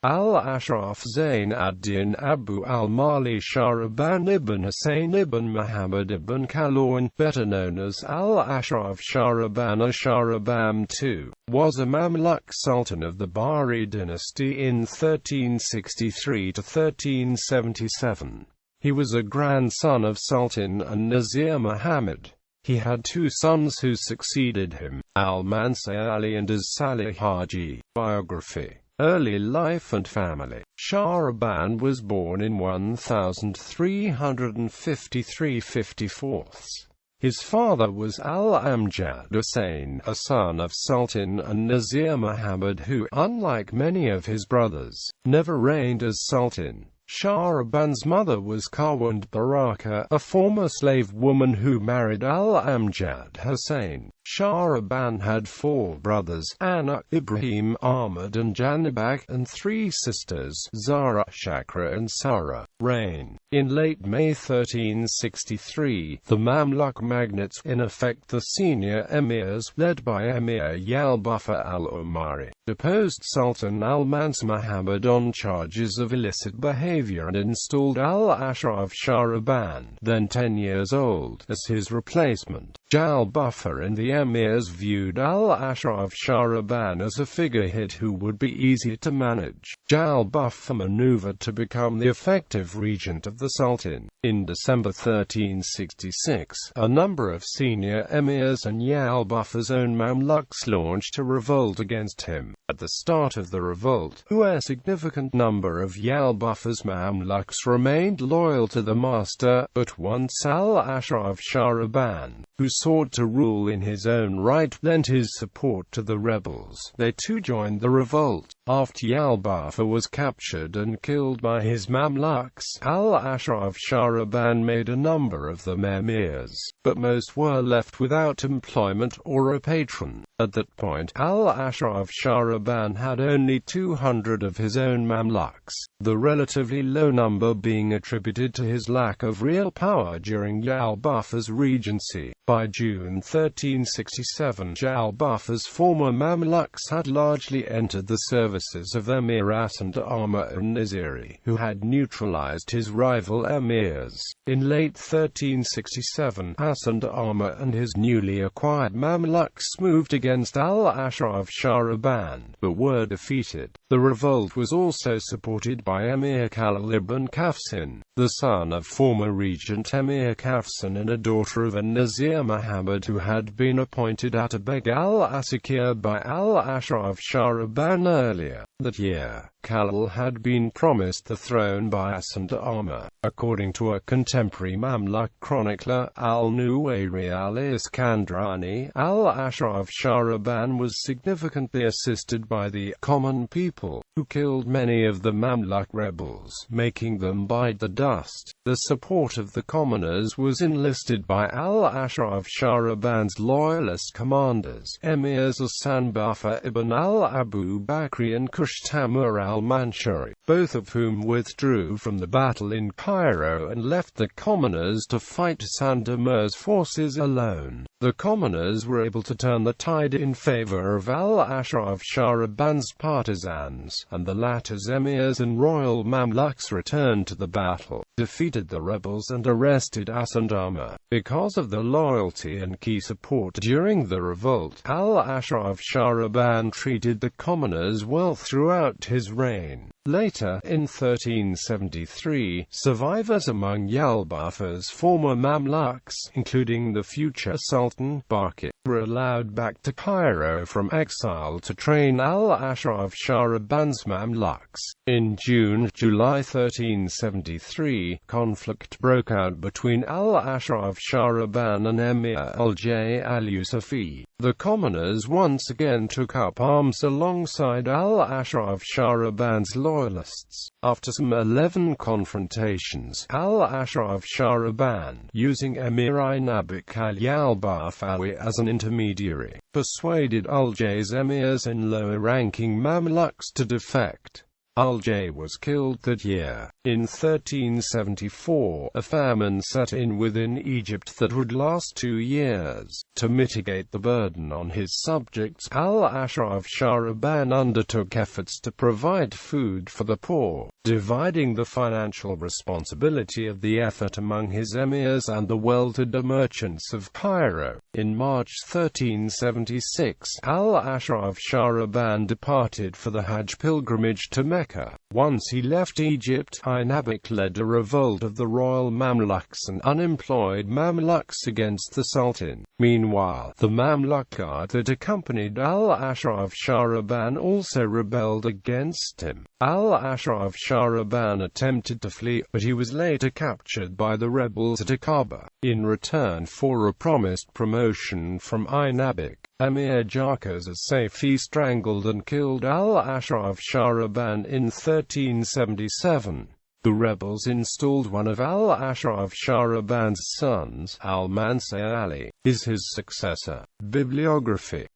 Al-Ashraf Zayn ad-Din Abu al-Mali Sha'ban ibn Husayn ibn Muhammad ibn Qalawun, better known as Al-Ashraf Sha'ban Sha'ban II, was a Mamluk Sultan of the Bahri dynasty in 1363 to 1377. He was a grandson of Sultan an-Nasir Muhammad. He had two sons who succeeded him, al-Mansur Ali and as-Salih Hajji. Biography. Early life and family. Sha'ban was born in 1353–54. His father was Al-Amjad Husayn, a son of Sultan an-Nasir Muhammad who, unlike many of his brothers, never reigned as Sultan. Sha'ban's mother was Qalawun Baraka, a former slave woman who married Al-Amjad Husayn. Sha'ban had four brothers, Anna, Ibrahim, Ahmad and Janibak, and three sisters, Zara, Shakra and Sarah. Reign. In late May 1363, the Mamluk magnates, in effect the senior emirs, led by Emir Yalbuffa al-Umari, deposed Sultan al-Mansur Muhammad on charges of illicit behavior and installed Al-Ashraf Sha'ban, then 10 years old, as his replacement. Yalbuffa and the emirs viewed Al-Ashraf Sha'ban as a figurehead who would be easy to manage. Yalbuffa maneuvered to become the effective regent of the Sultan. In December 1366, a number of senior emirs and Yalbuffa's own Mamluks launched a revolt against him. At the start of the revolt, a significant number of Yalbuffa's Mamluks remained loyal to the master, but once Al-Ashraf Sha'ban, who sought to rule in his own right, lent his support to the rebels, they too joined the revolt. After Yalbuffa was captured and killed by his Mamluks, Al-Ashraf Sha'ban made a number of them emirs, but most were left without employment or a patron. At that point, Al-Ashraf Sha'ban had only 200 of his own Mamluks, the relatively low number being attributed to his lack of real power during Yalbuffa's regency. By June 1367, Yalbuffa's former Mamluks had largely entered the services of Emir as-Salih an-Nasiri, who had neutralized his rival emirs. In late 1367, as-Salih and his newly acquired Mamluks moved against Al-Ashraf Sha'ban, but were defeated. The revolt was also supported by Emir Khalil ibn Kafsin, the son of former regent Emir Kafsin and a daughter of an-Nasir Muhammad who had been appointed Atabeg al-Asakir by Al-Ashraf Sha'ban earlier. That year, Khalil had been promised the throne by as-Salih. According to a contemporary Mamluk chronicler, al-Nuwayri al-Iskandrani, Al-Ashraf Sha'ban was significantly assisted by the common people, who killed many of the Mamluk rebels, making them bite the dust. The support of the commoners was enlisted by Al-Ashraf Sha'ban's loyalist commanders, Emirs as-Sanbuffa ibn al-Abu Bakri and Kushtamur al-Mansuri, both of whom withdrew from the battle in Cairo and left the commoners to fight Sandamir's forces alone. The commoners were able to turn the tide in favor of Al-Ashraf Sha'ban's partisans, and the latter's emirs and royal Mamluks returned to the battle, defeated the rebels and arrested as-Salih. Because of the loyalty and key support during the revolt, Al-Ashraf Sha'ban treated the commoners well throughout his reign. Later, in 1373, survivors among Yalbuffa's former Mamluks, including the future Sultan, Barkit, were allowed back to Cairo from exile to train Al-Ashraf Sha'ban's Mamluks. In July 1373, conflict broke out between Al-Ashraf Sha'ban and Emir al-J al-Yusufi. The commoners once again took up arms alongside Al-Ashraf Sha'ban's loyalists. After some 11 confrontations, Al-Ashraf Sha'ban, using Emir Inabik al-Yalbuffawi as an intermediary, persuaded al-J's emirs and lower-ranking Mamluks to defect. Al-Jay was killed that year. In 1374, a famine set in within Egypt that would last 2 years. To mitigate the burden on his subjects, Al-Ashraf Sha'ban undertook efforts to provide food for the poor, dividing the financial responsibility of the effort among his emirs and the well-to-do merchants of Cairo. In March 1376, Al-Ashraf Sha'ban departed for the Hajj pilgrimage to Mecca. Once he left Egypt, Inabik led a revolt of the royal Mamluks and unemployed Mamluks against the Sultan. Meanwhile, the Mamluk guard that accompanied Al-Ashraf Sha'ban also rebelled against him. Al-Ashraf Sha'ban attempted to flee, but he was later captured by the rebels at Aqaba. In return for a promised promotion from Inabik, Emir Jarkaz as-Sayfi strangled and killed Al-Ashraf Sha'ban in 1377. The rebels installed one of Al-Ashraf Sha'ban's sons, al-Mansur Ali, as his successor. Bibliography